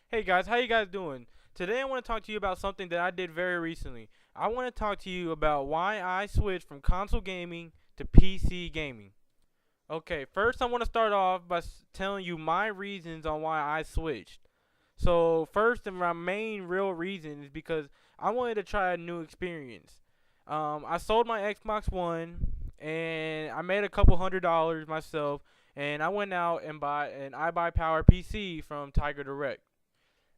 Hey guys, how you guys doing? Today I want to talk to you about something that I did very recently. I want to talk to you about why I switched from console gaming to PC gaming. Okay, first I want to start off by telling you my reasons on why I switched. So first and my main real reason is because I wanted to try a new experience. I sold my Xbox One and I made a couple $100 myself, and I went out and bought an iBuyPower PC from Tiger Direct.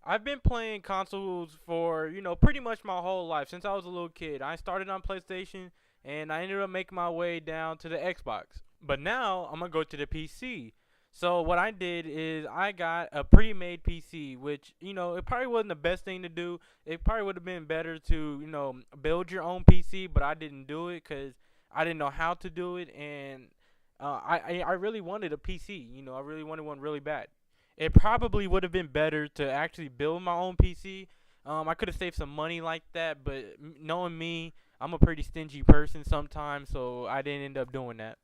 I've been playing consoles for, pretty much my whole life since I was a little kid. I started on PlayStation and I ended up making my way down to the Xbox. But now I'm going to go to the PC. So what I did is I got a pre-made PC, which, it probably wasn't the best thing to do. It probably would have been better to, build your own PC, but I didn't do it cuz I didn't know how to do it, and I really wanted a PC. I really wanted one really bad. It probably would have been better to actually build my own PC. I could have saved some money like that, but knowing me, I'm a pretty stingy person sometimes, so I didn't end up doing that.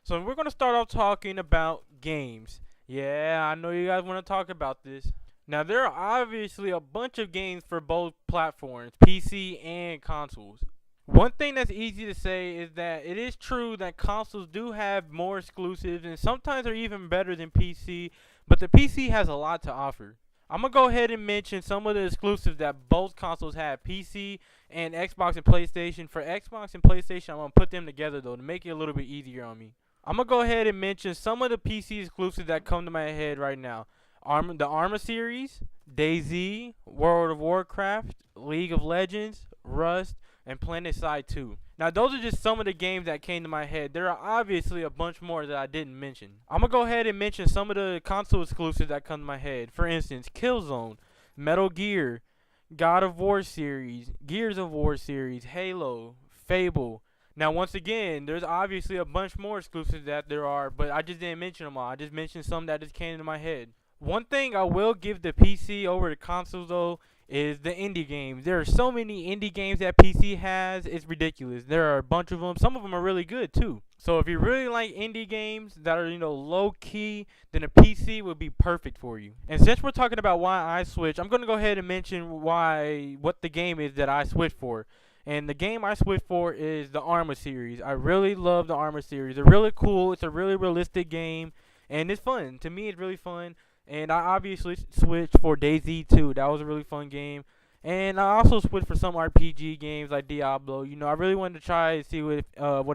So we're gonna start off talking about games. Yeah, I know you guys want to talk about this. Now there are obviously a bunch of games for both platforms, PC and consoles. One thing that's easy to say is that it is true that consoles do have more exclusives and sometimes are even better than PC, but the PC has a lot to offer. I'm gonna go ahead and mention some of the exclusives that both consoles have, PC and Xbox and PlayStation. For Xbox and PlayStation, I'm gonna put them together though to make it a little bit easier on me. I'm gonna go ahead and mention some of the PC exclusives that come to my head right now. The Arma series, DayZ, World of Warcraft, League of Legends, Rust, and PlanetSide 2. Now, those are just some of the games that came to my head. There are obviously a bunch more that I didn't mention. I'm gonna go ahead and mention some of the console exclusives that come to my head. For instance, Killzone, Metal Gear, God of War series, Gears of War series, Halo, Fable. Now, once again, there's obviously a bunch more exclusives that there are, but I just didn't mention them all. I just mentioned some that just came to my head. One thing I will give the PC over the consoles though is the indie games. There are so many indie games that PC has, it's ridiculous. There are a bunch of them. Some of them are really good too. So if you really like indie games that are, low key, then a PC would be perfect for you. And since we're talking about why I switch, I'm going to go ahead and mention what the game is that I switched for. And the game I switched for is the Arma series. I really love the Arma series. They're really cool. It's a really realistic game, and it's fun. To me, it's really fun. And I obviously switched for DayZ too. That was a really fun game. And I also switched for some RPG games like Diablo. I really wanted to try and see what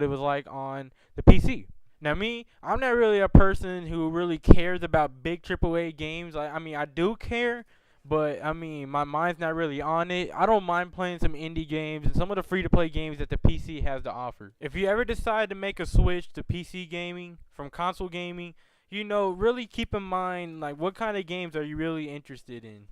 it was like on the PC. Now me, I'm not really a person who really cares about big AAA games. I do care, but my mind's not really on it. I don't mind playing some indie games and some of the free-to-play games that the PC has to offer. If you ever decide to make a switch to PC gaming from console gaming, really keep in mind like what kind of games are you really interested in.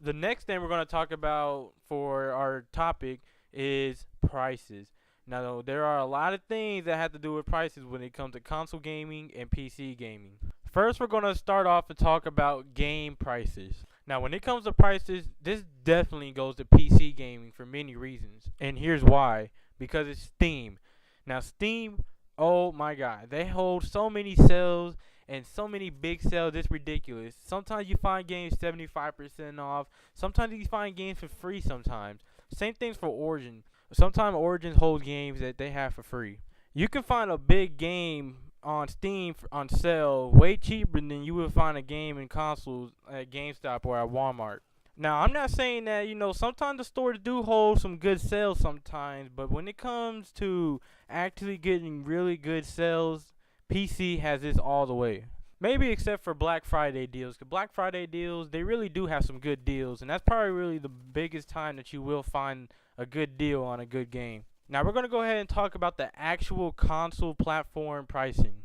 The next thing we're going to talk about for our topic is prices. Now, there are a lot of things that have to do with prices when it comes to console gaming and PC gaming. First, we're going to start off and talk about game prices. Now, when it comes to prices, this definitely goes to PC gaming for many reasons. And here's why. Because it's Steam. Now, Steam, oh my god, they hold so many sales and so many big sales. It's ridiculous. Sometimes you find games 75% off. Sometimes you find games for free sometimes. Same things for Origin. Sometimes Origin holds games that they have for free. You can find a big game on Steam on sale way cheaper than you would find a game in consoles at GameStop or at Walmart. Now, I'm not saying that, sometimes the stores do hold some good sales sometimes, but when it comes to actually getting really good sales, PC has this all the way. Maybe except for Black Friday deals. Because Black Friday deals, they really do have some good deals. And that's probably really the biggest time that you will find a good deal on a good game. Now, we're going to go ahead and talk about the actual console platform pricing.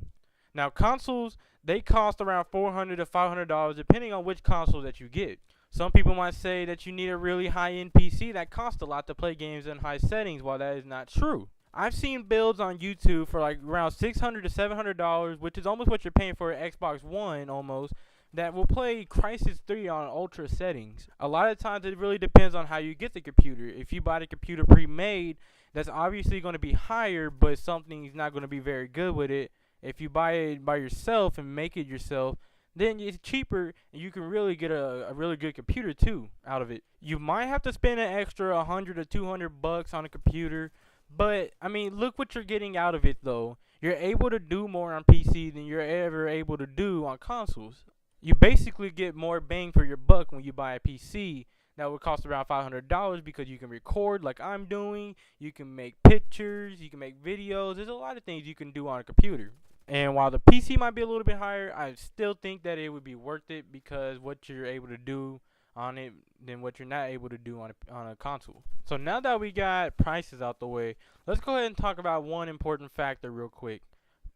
Now, consoles, they cost around $400 to $500 depending on which console that you get. Some people might say that you need a really high-end PC that costs a lot to play games in high settings, while that is not true. I've seen builds on YouTube for like around $600 to $700, which is almost what you're paying for an Xbox One almost, that will play Crysis 3 on ultra settings. A lot of times it really depends on how you get the computer. If you buy the computer pre-made, that's obviously going to be higher, but something's not going to be very good with it. If you buy it by yourself and make it yourself, then it's cheaper and you can really get a really good computer too out of it. You might have to spend an extra 100 or 200 bucks on a computer, but I mean, look what you're getting out of it though. You're able to do more on PC than you're ever able to do on consoles. You basically get more bang for your buck when you buy a PC that would cost around $500 because you can record like I'm doing, you can make pictures, you can make videos. There's a lot of things you can do on a computer. And while the PC might be a little bit higher, I still think that it would be worth it because what you're able to do on it than what you're not able to do on a console. So now that we got prices out the way, let's go ahead and talk about one important factor real quick.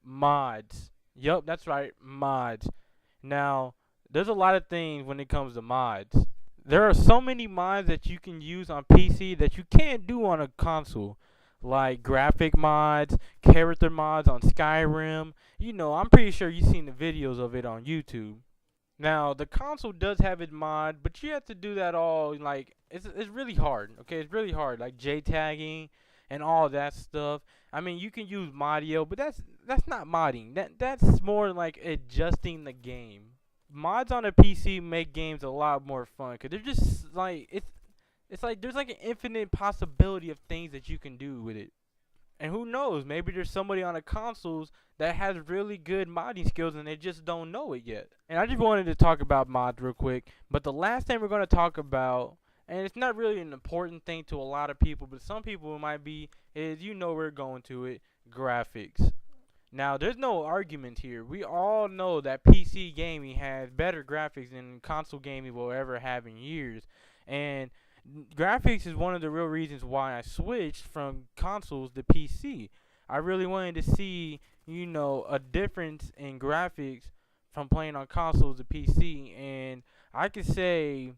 Mods. Yup, that's right, mods. Now, there's a lot of things when it comes to mods. There are so many mods that you can use on PC that you can't do on a console. Like graphic mods, character mods on Skyrim. You know, I'm pretty sure you've seen the videos of it on YouTube. Now, the console does have its mod, but you have to do that all, like, it's really hard, okay? It's really hard, like JTagging and all that stuff. I mean, you can use Modio, but that's not modding. That's more like adjusting the game. Mods on a PC make games a lot more fun, because they're just, like, it's like there's like an infinite possibility of things that you can do with it. And who knows, maybe there's somebody on the consoles that has really good modding skills and they just don't know it yet. And I just wanted to talk about mods real quick, but the last thing we're going to talk about, and it's not really an important thing to a lot of people, but some people it might be, is you know we're going to it, graphics. Now, there's no argument here. We all know that PC gaming has better graphics than console gaming will ever have in years. And graphics is one of the real reasons why I switched from consoles to PC. I really wanted to see, you know, a difference in graphics from playing on consoles to PC, and I could say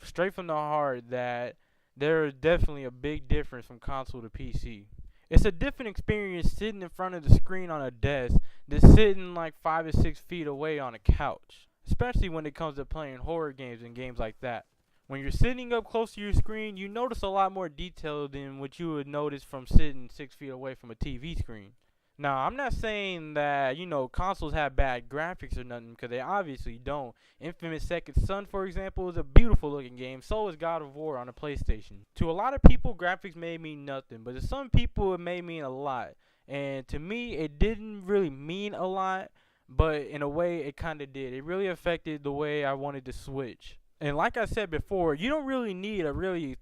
straight from the heart that there is definitely a big difference from console to PC. It's a different experience sitting in front of the screen on a desk than sitting like 5 or 6 feet away on a couch, especially when it comes to playing horror games and games like that. When you're sitting up close to your screen, you notice a lot more detail than what you would notice from sitting 6 feet away from a TV screen. Now, I'm not saying that, you know, consoles have bad graphics or nothing, because they obviously don't. Infamous Second Son, for example, is a beautiful looking game. So is God of War on a PlayStation. To a lot of people, graphics may mean nothing, but to some people, it may mean a lot. And to me, it didn't really mean a lot, but in a way, it kind of did. It really affected the way I wanted to switch. And like I said before, you don't really need a really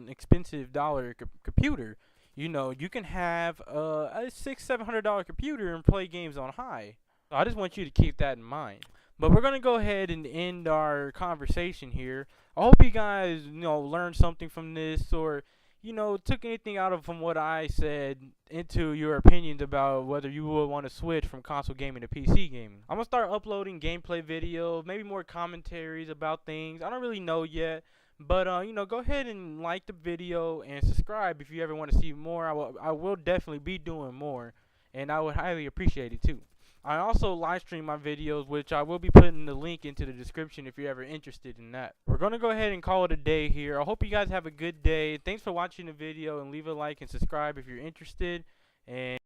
expensive dollar computer. You know, you can have a $600-700 computer and play games on high. So I just want you to keep that in mind. But we're gonna go ahead and end our conversation here. I hope you guys, you know, learned something from this, or you know, took anything out of from what I said into your opinions about whether you would want to switch from console gaming to PC gaming. I'm going to start uploading gameplay videos, maybe more commentaries about things. I don't really know yet, but you know, go ahead and like the video and subscribe if you ever want to see more. I will definitely be doing more, and I would highly appreciate it too. I also live stream my videos, which I will be putting the link into the description if you're ever interested in that. We're going to go ahead and call it a day here. I hope you guys have a good day. Thanks for watching the video, and leave a like and subscribe if you're interested. And